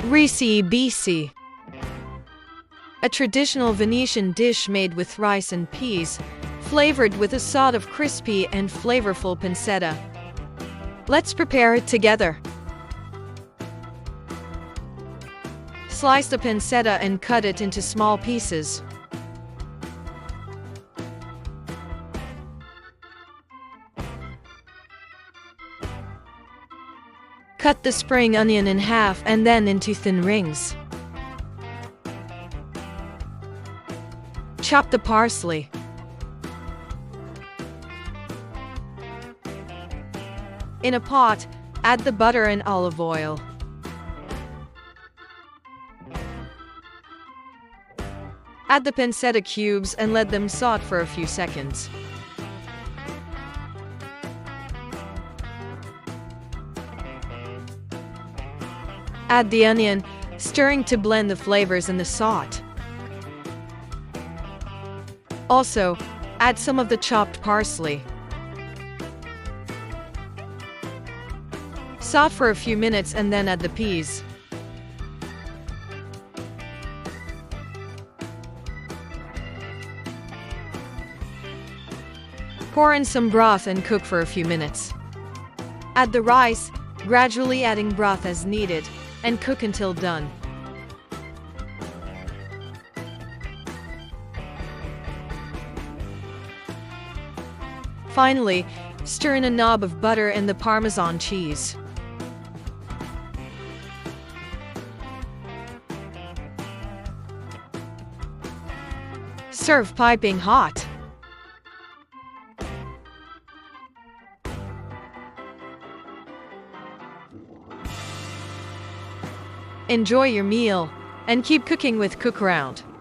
Risi bisi. A traditional Venetian dish made with rice and peas, flavored with a sort of crispy and flavorful pancetta. Let's prepare it together. Slice the pancetta and cut it into small pieces. Cut the spring onion in half and then into thin rings. Chop the parsley. In a pot, add the butter and olive oil. Add the pancetta cubes and let them saute for a few seconds. Add the onion, stirring to blend the flavors in the sauce. Also, add some of the chopped parsley. Saute for a few minutes and then add the peas. Pour in some broth and cook for a few minutes. Add the rice, gradually adding broth as needed, and cook until done. Finally, stir in a knob of butter and the Parmesan cheese. Serve piping hot. Enjoy your meal, and keep cooking with Cookaround.